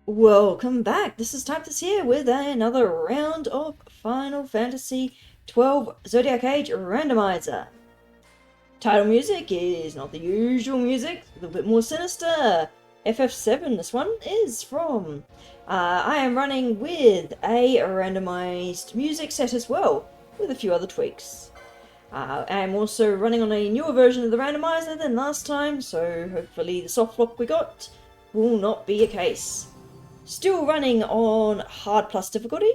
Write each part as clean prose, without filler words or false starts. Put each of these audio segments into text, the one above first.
Welcome back. This is Typus here with another round of Final Fantasy XII Zodiac Age Randomizer. Title music is not the usual music, a little bit more sinister. FF7 this one is from. I am running with a randomized music set as well, with a few other tweaks. I am also running on a newer version of the randomizer than last time, so hopefully the soft lock we got will not be a case. Still running on hard plus difficulty.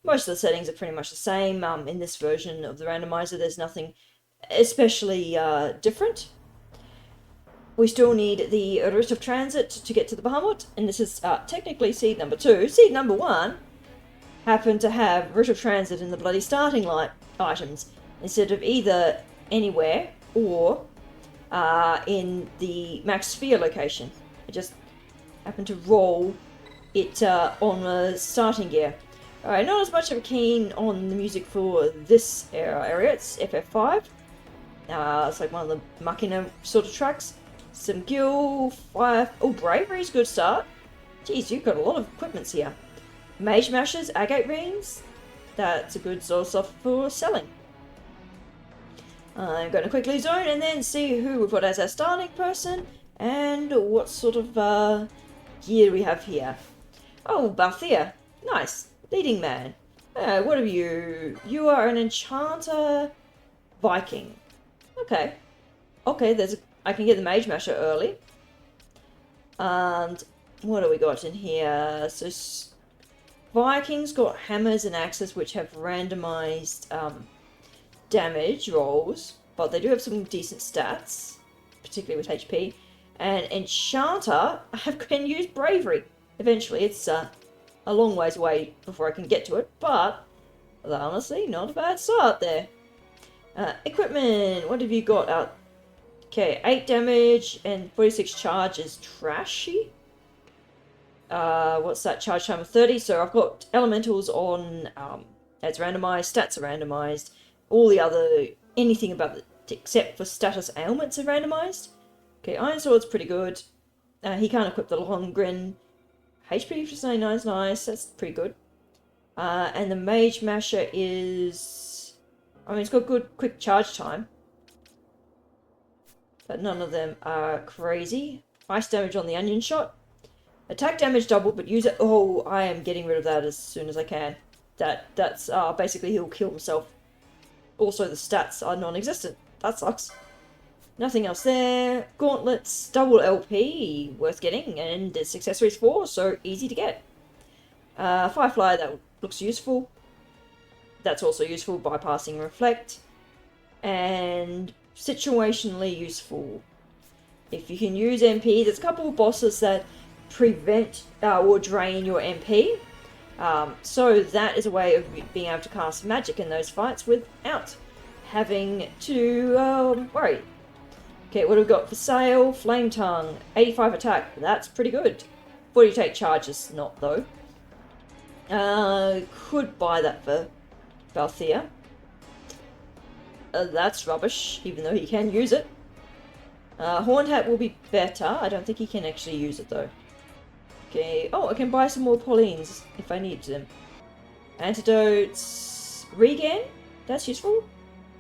Most of the settings are pretty much the same. In this version of the randomizer, there's nothing especially different. We still need the route of transit to get to the Bahamut, and this is technically seed number 2. Seed number 1 happened to have route of transit in the bloody starting line items instead of either anywhere or in the max sphere location. It just happened to roll it on the starting gear. Alright, not as much of a keen on the music for this area. It's FF5. It's like one of the Machina sort of tracks. Some Gil, Fire... Oh, Bravery's a good start. Jeez, you've got a lot of equipments here. Mage Mashers, Agate Rings. That's a good sort of stuff for selling. I'm going to quickly zone and then see who we've got as our starting person and what sort of gear we have here. Oh, Balthea. Nice. Leading man. What are you? You are an enchanter Viking. Okay. Okay, I can get the Mage Masher early. And what do we got in here? So Vikings got hammers and axes which have randomized damage rolls, but they do have some decent stats, particularly with HP. And Enchanter, I can use Bravery. Eventually, it's a long ways away before I can get to it, but honestly, not a bad start there. Equipment, what have you got out? Okay, 8 damage and 46 charge is trashy. What's that? Charge time of 30, so I've got elementals on, it's randomized, stats are randomized, all the other, anything about it except for status ailments are randomized. Okay, Iron Sword's pretty good. He can't equip the Long Grin. HP for 99 is nice, that's pretty good. And the Mage Masher is... I mean, it's got good quick charge time. But none of them are crazy. Ice damage on the Onion Shot. Attack damage double, but use it... Oh, I am getting rid of that as soon as I can. That's basically he'll kill himself. Also, the stats are non-existent. That sucks. Nothing else there. Gauntlets, double LP, worth getting, and it's accessories 4, so easy to get. Firefly, that looks useful. That's also useful, bypassing Reflect. And situationally useful. If you can use MP, there's a couple of bosses that prevent or drain your MP. So that is a way of being able to cast magic in those fights without having to worry. Okay, what have we got for sale? Flame Tongue, 85 attack, that's pretty good. 40 take charges, not though. Could buy that for Balthea. That's rubbish, even though he can use it. Horned Hat will be better, I don't think he can actually use it though. Okay, oh, I can buy some more Paulines if I need them. Antidotes, Regen, that's useful.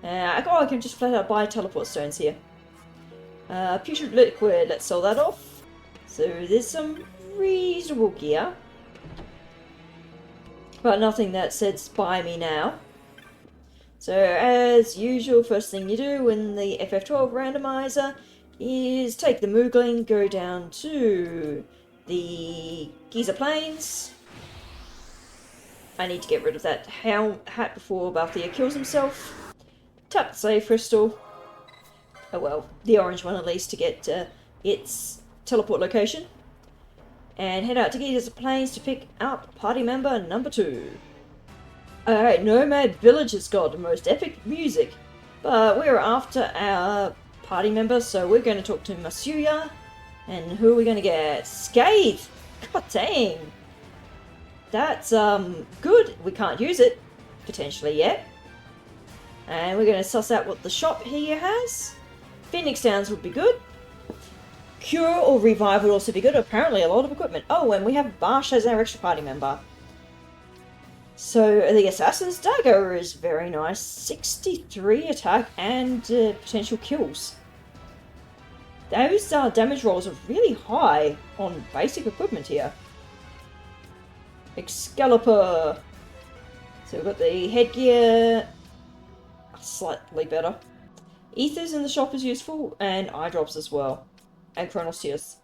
I can just flat out buy teleport stones here. Putrid Liquid, let's sell that off. So there's some reasonable gear. But nothing that says buy me now. So as usual, first thing you do in the FF12 randomizer is take the Moogling, go down to the Giza Plains. I need to get rid of that hat before Balthea kills himself. Tap the save crystal. Oh well, the orange one at least to get its teleport location. And head out to Giza Plains to pick up party member number 2. Alright, Nomad Village has got the most epic music. But we're after our party member, so we're going to talk to Masuya. And who are we going to get? Scathe! God dang! That's good. We can't use it, potentially yet. And we're going to suss out what the shop here has. Phoenix Downs would be good. Cure or revive would also be good. Apparently a lot of equipment. Oh, and we have Barsh as our extra party member. So the Assassin's Dagger is very nice. 63 attack and potential kills. Those damage rolls are really high on basic equipment here. Excalibur. So we've got the headgear. Slightly better. Ethers in the shop is useful, and eye drops as well. And Chronosteus.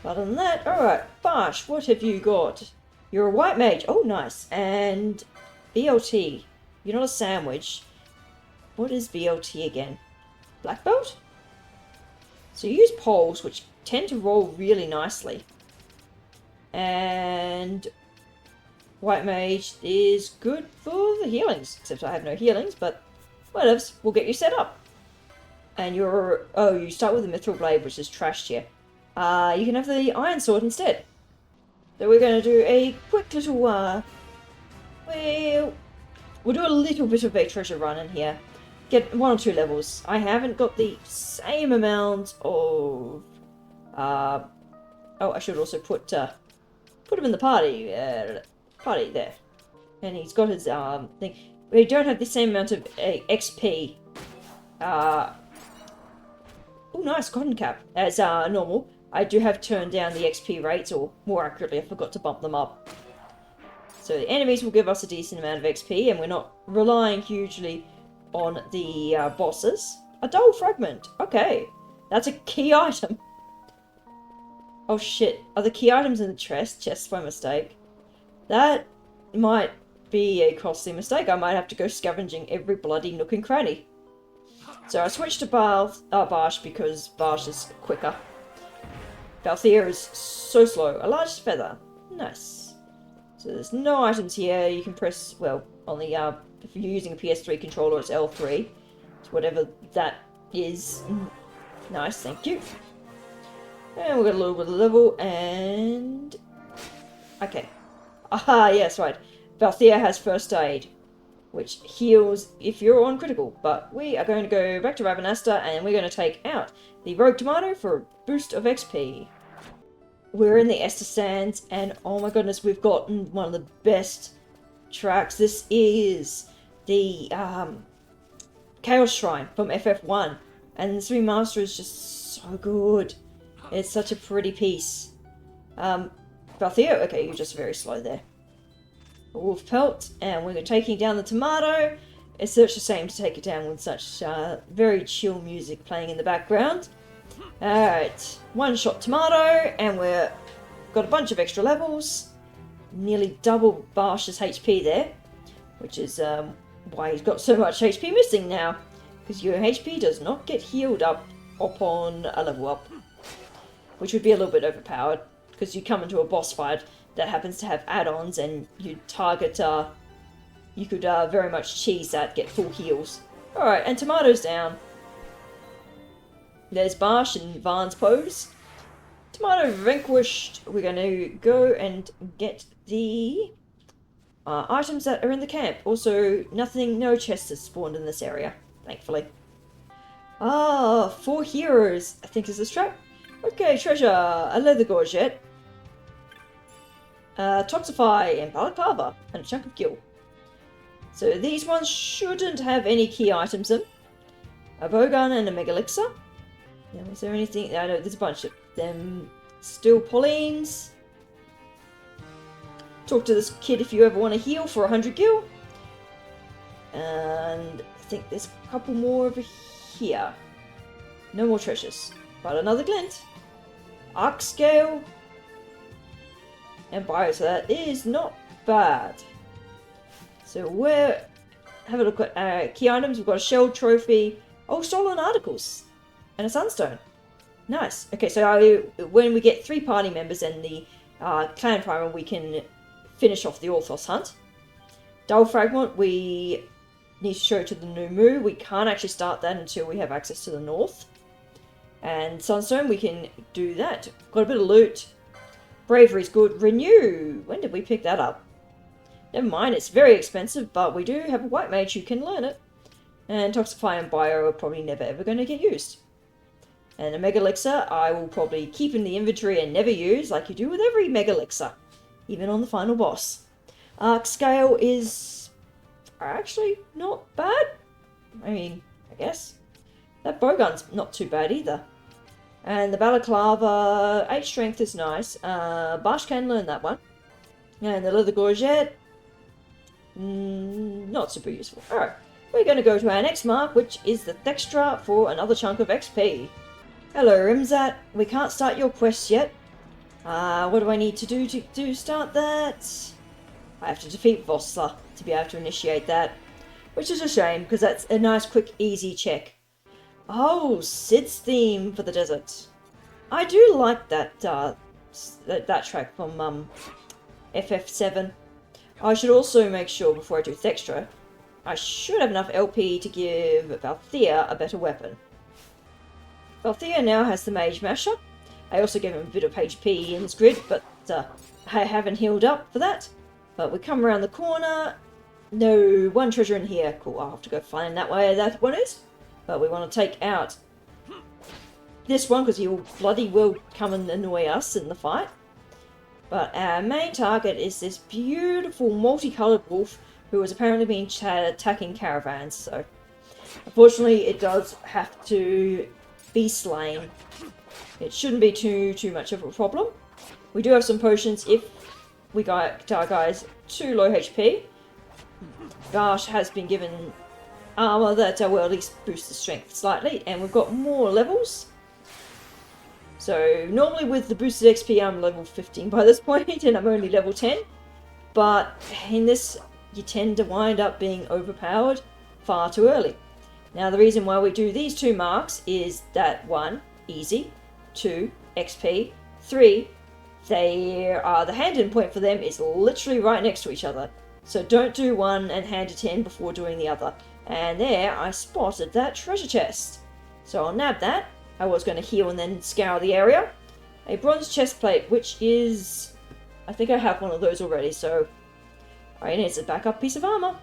Other than that, alright, Barsh, what have you got? You're a white mage. Oh, nice. And BLT. You're not a sandwich. What is BLT again? Black belt? So you use poles, which tend to roll really nicely. And white mage is good for the healings. Except I have no healings, but whatevs. We'll get you set up. And you're... Oh, you start with the mithril blade, which is trashed here. You can have the iron sword instead. So we're going to do a quick little... we'll do a little bit of a treasure run in here. Get 1 or 2 levels. I haven't got the same amount of... oh, I should also put him in the party. Party there. And he's got his thing. We don't have the same amount of XP. Oh, nice cotton cap. As normal. I do have turned down the XP rates, or more accurately, I forgot to bump them up. So the enemies will give us a decent amount of XP, and we're not relying hugely on the bosses. A dull fragment. Okay. That's a key item. Oh shit. Are the key items in the chest by mistake? That might be a costly mistake. I might have to go scavenging every bloody nook and cranny. So I switched to Barsh because Barsh is quicker. Balthier is so slow. A large feather. Nice. So there's no items here. You can press, well, on the, if you're using a PS3 controller, it's L3. So whatever that is. Nice, thank you. And we've got a little bit of level, and... Okay. Aha, yes, right. Balthier has first aid, which heals if you're on critical. But we are going to go back to Ravenasta, and we're going to take out the Rogue Tomato for a boost of XP. We're in the Estus Sands, and oh my goodness, we've gotten one of the best tracks. This is the Chaos Shrine from FF1, and this remaster is just so good. It's such a pretty piece. Balthier, okay, you're just very slow there. Wolf Pelt, and we're taking down the Tomato. It's such a shame to take it down with such very chill music playing in the background. Alright, one shot Tomato, and we've got a bunch of extra levels. Nearly double Barsh's HP there, which is why he's got so much HP missing now. Because your HP does not get healed up upon a level up. Which would be a little bit overpowered, because you come into a boss fight that happens to have add-ons, and you target, you could very much cheese that, get full heals. Alright, and Tomato's down. There's Barsh and Varn's pose. Tomato vanquished. We're going to go and get the items that are in the camp. Also, no chests have spawned in this area, thankfully. 4 heroes, I think is this trap. Okay, treasure, a leather gorget, Toxify, and Balaclava, and a chunk of gil. So these ones shouldn't have any key items in them. A bowgun and a mega elixir. Now, is there anything? I know there's a bunch of them. Steel Paulines. Talk to this kid if you ever want to heal for 100 gil. And I think there's a couple more over here. No more treasures. But another glint. Arc scale. And bio, so that is not bad. So we're... Have a look at key items. We've got a shell trophy. Oh, stolen articles. And a sunstone. Nice. Okay, so when we get 3 party members and the clan primer, we can finish off the Orthos hunt. Dull fragment, we need to show to the new moo. We can't actually start that until we have access to the north. And sunstone, we can do that. Got a bit of loot. Bravery's good. Renew. When did we pick that up? Never mind, it's very expensive, but we do have a white mage who can learn it. And Toxify and Bio are probably never ever going to get used. And a Mega Elixir I will probably keep in the inventory and never use, like you do with every Mega Elixir, even on the final boss. Arc Scale is actually not bad. I mean, I guess. That bowgun's not too bad either. And the Balaclava, 8 strength is nice. Barsh can learn that one. And the Leather Gorget, not super useful. Alright, we're going to go to our next mark, which is the Thextra for another chunk of XP. Hello, Rimzat. We can't start your quest yet. What do I need to do to start that? I have to defeat Vossler to be able to initiate that. Which is a shame, because that's a nice, quick, easy check. Oh, Sid's theme for the desert. I do like that that track from FF7. I should also make sure before I do Thextra, I should have enough LP to give Valthea a better weapon. Valthea now has the Mage Masher. I also gave him a bit of HP in his grid, but I haven't healed up for that. But we come around the corner. No, one treasure in here. Cool, I'll have to go find that way that one is. But we want to take out this one because he will bloody well come and annoy us in the fight. But our main target is this beautiful multicoloured wolf who has apparently been attacking caravans. So unfortunately it does have to be slain. It shouldn't be too much of a problem. We do have some potions if we got our guys too low HP. Barsh has been given armor that will at least boost the strength slightly, and we've got more levels. So normally with the boosted XP I'm level 15 by this point and I'm only level 10, but in this you tend to wind up being overpowered far too early. Now the reason why we do these 2 marks is that 1, easy, 2, XP, 3, the hand-in point for them is literally right next to each other. So don't do one and hand it in before doing the other. And there I spotted that treasure chest. So I'll nab that. I was going to heal and then scour the area. A bronze chest plate, which is... I think I have one of those already, so... Alright, it's a backup piece of armor.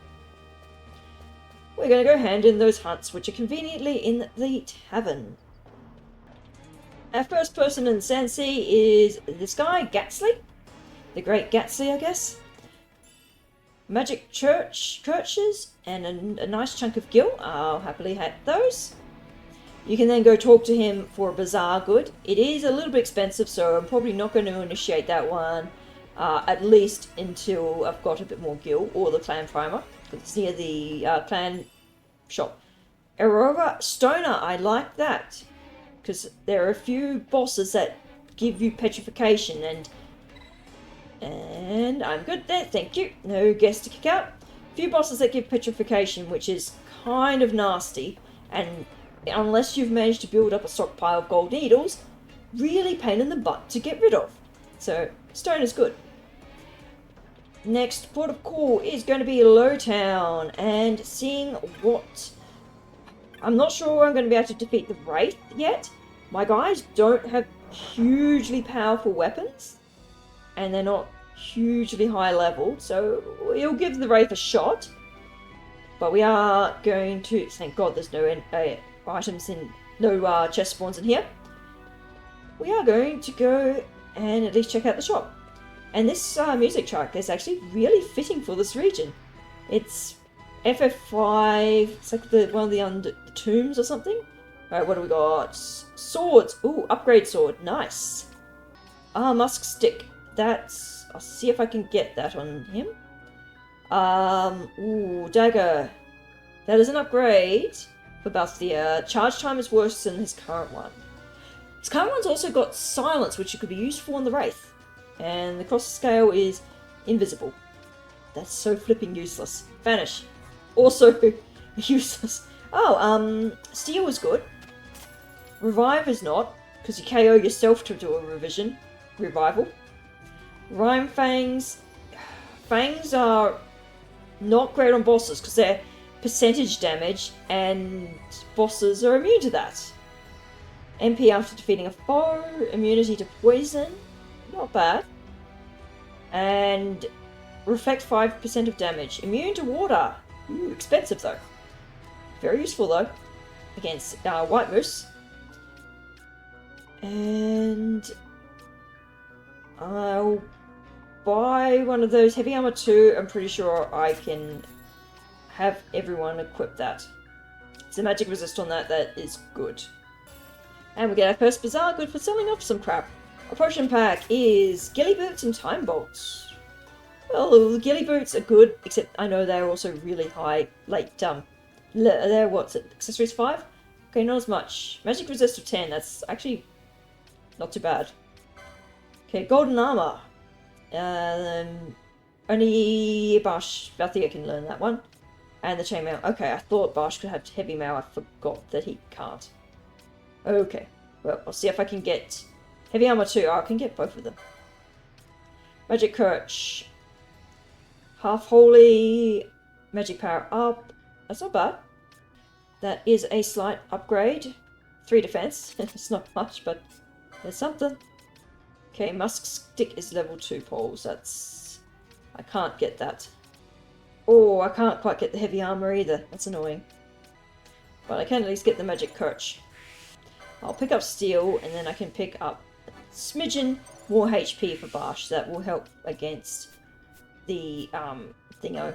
We're going to go hand in those hunts, which are conveniently in the tavern. Our first person in Sansi is this guy, Gatsley. The Great Gatsley, I guess. Magic churches and a nice chunk of gil. I'll happily have those. You can then go talk to him for a bazaar good. It is a little bit expensive, so I'm probably not going to initiate that one at least until I've got a bit more gil or the clan primer. It's near the clan shop. Aurora Stoner, I like that because there are a few bosses that give you petrification and I'm good there, thank you. No guests to kick out. A few bosses that give petrification, which is kind of nasty, and unless you've managed to build up a stockpile of gold needles, really pain in the butt to get rid of. So, stone is good. Next port of call is going to be Lowtown, and seeing what... I'm not sure I'm going to be able to defeat the Wraith yet. My guys don't have hugely powerful weapons. And they're not hugely high level, so we'll give the Wraith a shot. But we are going to... Thank God there's no items in... No chest spawns in here. We are going to go and at least check out the shop. And this music track is actually really fitting for this region. It's FF5... It's like one of the tombs or something. Alright, what do we got? Swords! Ooh, upgrade sword. Nice. Musk stick. That's... I'll see if I can get that on him. Ooh, dagger. That is an upgrade for Balthea. Charge time is worse than his current one. His current one's also got silence, which could be useful on the Wraith. And the cross scale is invisible. That's so flipping useless. Vanish. Also useless. Oh, steel is good. Revive is not, because you KO yourself to do a revival. Rhyme Fangs. Fangs are not great on bosses because they're percentage damage and bosses are immune to that. MP after defeating a foe, immunity to poison, not bad. And reflect 5% of damage. Immune to water. Ooh, expensive though. Very useful though. Against White Moose. And I'll buy one of those heavy armor too. I'm pretty sure I can have everyone equip that. It's a magic resist on that, that is good. And we get our first bazaar, good for selling off some crap. Our potion pack is ghillie boots and time bolts. Well, the ghillie boots are good, except I know they're also really high. Like, they're what's it? Accessories 5? Okay, not as much. Magic resist of 10, that's actually not too bad. Okay, golden armor. Only Balthier can learn that one. And the chainmail. Okay, I thought Barsh could have heavy mail. I forgot that he can't. Okay, well, I'll see if I can get heavy armor too. Oh, I can get both of them. Magic Kirch. Half Holy. Magic Power Up. That's not bad. That is a slight upgrade. 3 defense. It's not much, but there's something. Okay, Musk Stick is level 2 poles. That's... I can't get that. Oh, I can't quite get the heavy armor either. That's annoying. But I can at least get the Magic Kirch. I'll pick up Steel, and then I can pick up a smidgen more HP for Barsh. That will help against the, thingo.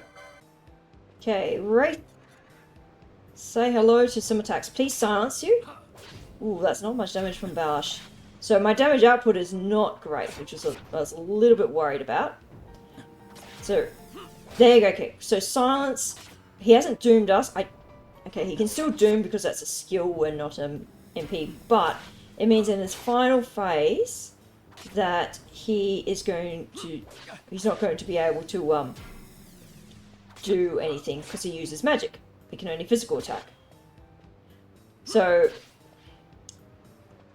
Okay, Wraith. Say hello to some attacks. Please silence you. Ooh, that's not much damage from Barsh. So my damage output is not great, which is I was a little bit worried about. So, there you go, okay. So silence, he hasn't doomed us. Okay, he can still doom because that's a skill and not an MP, but it means in his final phase that he's not going to be able to do anything because he uses magic. He can only physical attack. So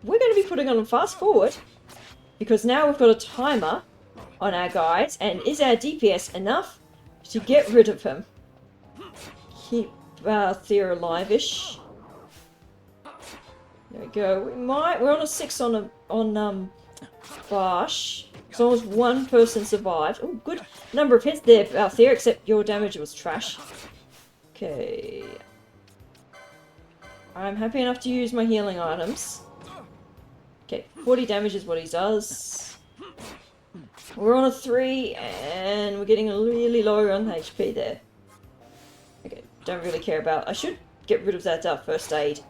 we're going to be putting on a fast forward because now we've got a timer on our guys, and is our DPS enough to get rid of him? Keep Thea alive-ish. There we go. We're on a 6 on Barsh. As long as one person survived. Oh, good number of hits there, Althea, except your damage was trash. Okay. I'm happy enough to use my healing items. Okay, 40 damage is what he does. We're on a 3, and we're getting really low on HP there. Okay, don't really care about... I should get rid of that first aid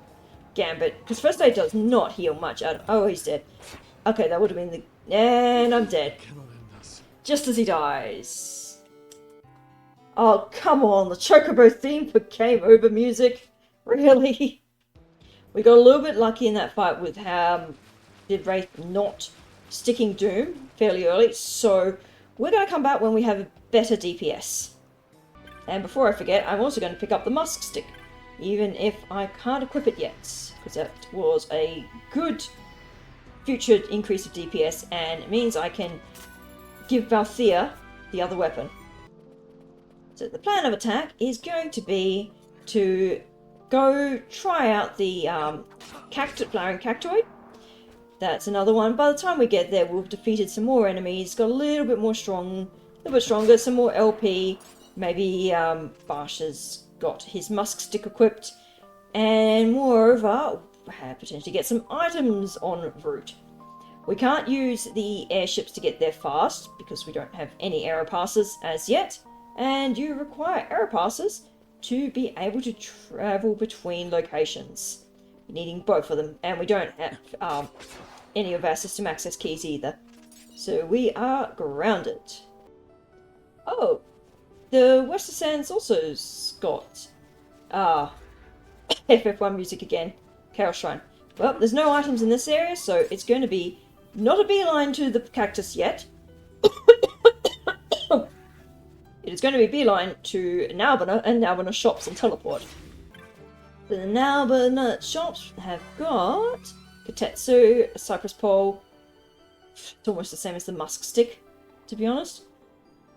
gambit, because first aid does not heal much. Oh, he's dead. Okay, that would have been the... And I'm dead. Just as he dies. Oh, come on, the Chocobo theme for Game Over music. Really? We got a little bit lucky in that fight with how did Wraith not sticking Doom fairly early, so we're going to come back when we have a better DPS. And before I forget, I'm also going to pick up the Musk Stick, even if I can't equip it yet, because that was a good future increase of DPS, and it means I can give Balthea the other weapon. So the plan of attack is going to be to go try out the flowering cactoid. That's another one. By the time we get there, we've defeated some more enemies, got a little bit stronger, some more LP. Maybe Barsh has got his Musk Stick equipped, and moreover, potentially get some items en route. We can't use the airships to get there fast because we don't have any aero passes as yet, and you require aero passes to be able to travel between locations. You're needing both of them, and we don't have any of our system access keys either. So we are grounded. Oh, the Western Sands also's got FF1 music again. Chaos Shrine. Well, there's no items in this area, so it's going to be not a beeline to the cactus yet. It is going to be beeline to Nalbana and Nalbana shops and teleport. The Nalbana shops have got Kotetsu, a cypress pole. It's almost the same as the Musk Stick, to be honest.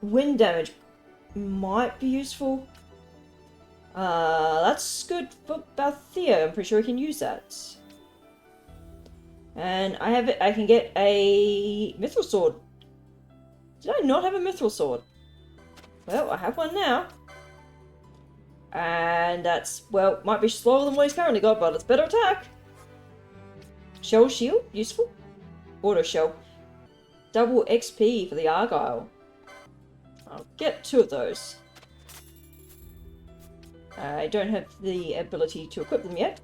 Wind damage might be useful. That's good for Balthea. I'm pretty sure we can use that. And I can get a mithril sword. Did I not have a mithril sword? Well, I have one now. And that's, well, might be slower than what he's currently got, but it's better attack. Shell shield, useful. Auto shell. Double XP for the Argyle. I'll get 2 of those. I don't have the ability to equip them yet.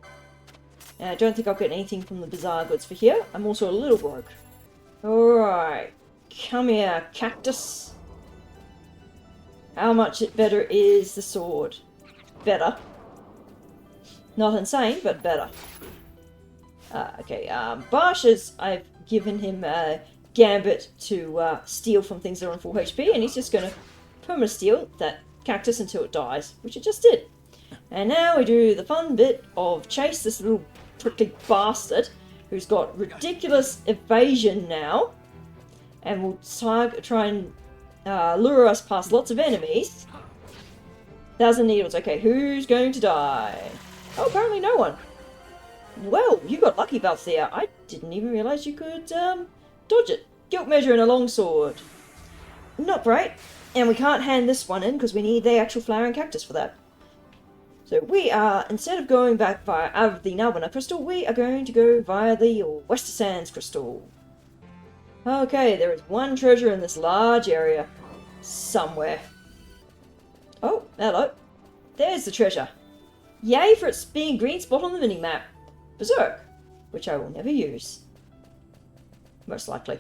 And I don't think I'll get anything from the Bizarre Goods for here. I'm also a little broke. Alright. Come here, cactus. How much better is the sword? Better. Not insane, but better. Okay, Barsh, I've given him a gambit to steal from things that are on full HP, and he's just going to perma steal that cactus until it dies, which it just did. And now we do the fun bit of chase this little prickly bastard who's got ridiculous evasion now, and will try and lure us past lots of enemies. 1,000 needles. Okay, who's going to die? Oh, apparently no one. Well, you got lucky, Balthea. I didn't even realise you could dodge it. Guilt measure and a longsword. Not great. And we can't hand this one in because we need the actual flowering cactus for that. So we are, instead of going back via the Nalbina crystal, we are going to go via the Wester Sands crystal. Okay, there is one treasure in this large area. Somewhere. Oh, hello. There's the treasure. Yay for its being a green spot on the mini-map. Berserk, which I will never use. Most likely.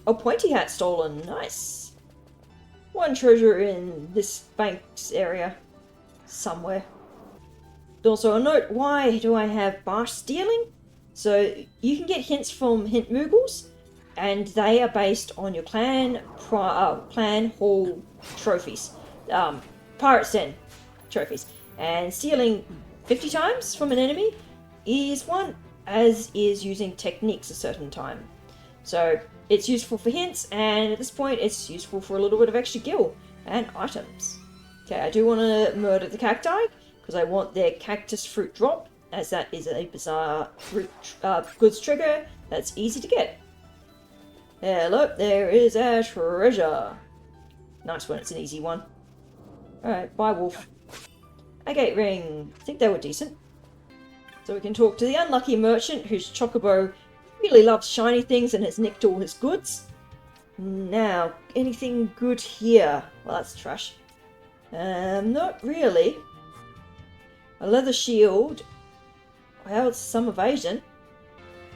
Oh, pointy hat stolen. Nice. One treasure in this bank's area. Somewhere. Also a note, why do I have Barsh stealing? So you can get hints from hint moogles, and they are based on your clan hall trophies. Pirate's Den trophies. And stealing 50 times from an enemy is one, as is using techniques a certain time. So it's useful for hints, and at this point it's useful for a little bit of extra gil and items. Okay, I do want to murder the cacti, because I want their cactus fruit drop, as that is a bizarre fruit goods trigger that's easy to get. Hello, there is our treasure. Nice when it's an easy one. Alright, bye wolf. A gate ring. I think they were decent. So we can talk to the unlucky merchant whose chocobo really loves shiny things and has nicked all his goods. Now, anything good here? Well, that's trash. Not really. A leather shield. Well, it's some evasion.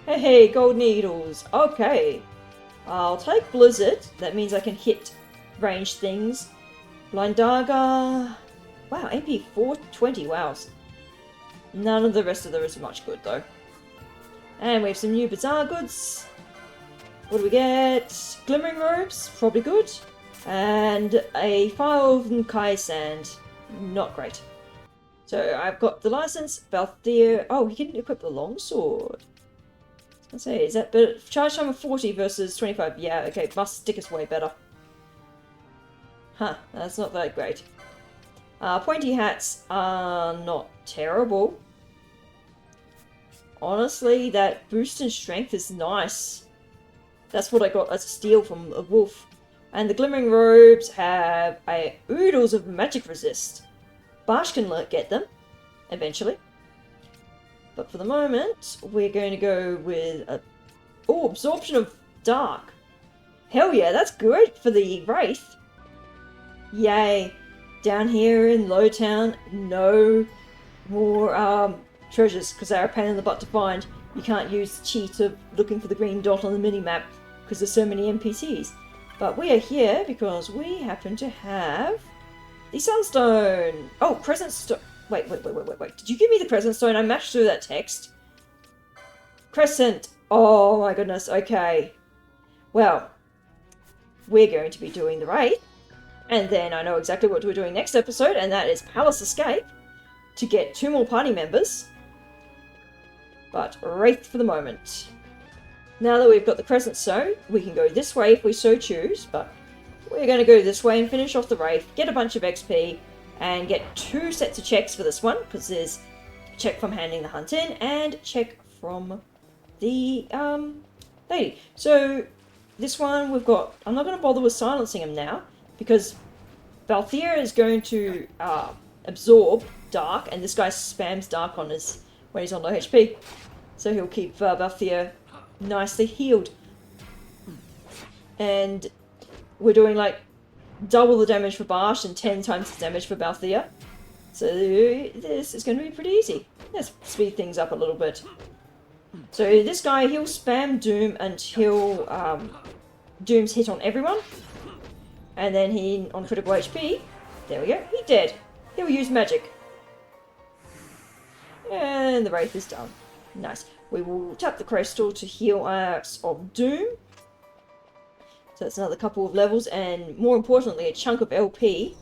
Hey, gold needles. Okay. I'll take Blizzard. That means I can hit ranged things. Blind Dagger. Wow, MP 420. Wow. None of the rest of them is much good, though. And we have some new Bizarre Goods. What do we get? Glimmering Robes. Probably good. And a File of Kai Sand. Not great. So I've got the license, Balthea. Oh, he can equip the longsword. Let's say, is that better? Charge time of 40 versus 25. Yeah, okay, must stick is way better. Huh, that's not that great. Pointy hats are not terrible. Honestly, that boost in strength is nice. That's what I got as a steal from a wolf. And the glimmering robes have oodles of magic resist. Barsh can get them, eventually. But for the moment, we're going to go with absorption of dark. Hell yeah, that's good for the Wraith. Yay. Down here in Lowtown, no more treasures, because they're a pain in the butt to find. You can't use the cheat of looking for the green dot on the mini-map, because there's so many NPCs. But we are here because we happen to have the Sunstone. Oh, Crescent Stone. Wait. Did you give me the Crescent Stone? I mashed through that text. Crescent. Oh my goodness. Okay. Well, we're going to be doing the Wraith. And then I know exactly what we're doing next episode, and that is Palace Escape to get 2 more party members. But Wraith for the moment. Now that we've got the Crescent Stone, we can go this way if we so choose, but we're going to go this way and finish off the Wraith, get a bunch of XP, and get 2 sets of checks for this one, because there's check from handing the hunt in, and check from the lady. So this one we've got, I'm not going to bother with silencing him now, because Balthea is going to absorb dark, and this guy spams dark on his when he's on low HP. So he'll keep Balthea nicely healed. And we're doing like double the damage for Barsh and 10 times the damage for Balthea. So this is going to be pretty easy. Let's speed things up a little bit. So this guy, he'll spam Doom until Doom's hit on everyone. And then he, on critical HP, there we go, he dead. He'll use magic. And the Wraith is done. Nice. We will tap the crystal to heal us of Doom. So that's another couple of levels, and more importantly, a chunk of LP.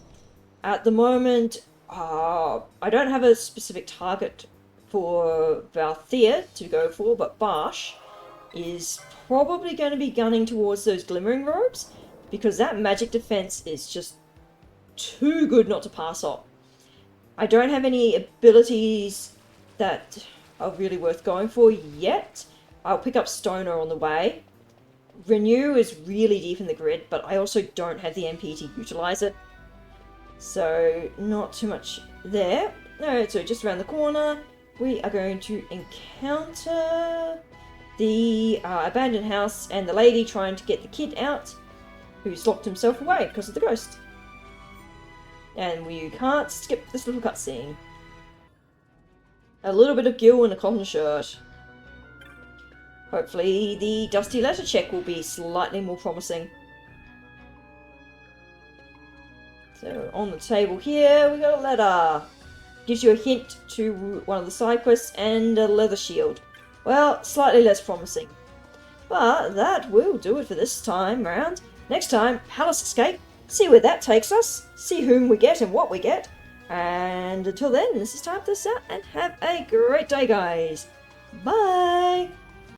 At the moment, I don't have a specific target for Balthea to go for, but Barsh is probably going to be gunning towards those Glimmering Robes, because that magic defense is just too good not to pass up. I don't have any abilities that are really worth going for yet. I'll pick up Stoner on the way. Renew is really deep in the grid, but I also don't have the MP to utilize it. So, not too much there. Alright, so just around the corner, we are going to encounter the abandoned house and the lady trying to get the kid out, who's locked himself away because of the ghost. And we can't skip this little cutscene. A little bit of Gil in a cotton shirt. Hopefully the Dusty Letter check will be slightly more promising. So on the table here, we got a letter. Gives you a hint to one of the side quests and a leather shield. Well, slightly less promising. But that will do it for this time round. Next time, Palace Escape. See where that takes us. See whom we get and what we get. And until then, this is time to set and have a great day, guys. Bye!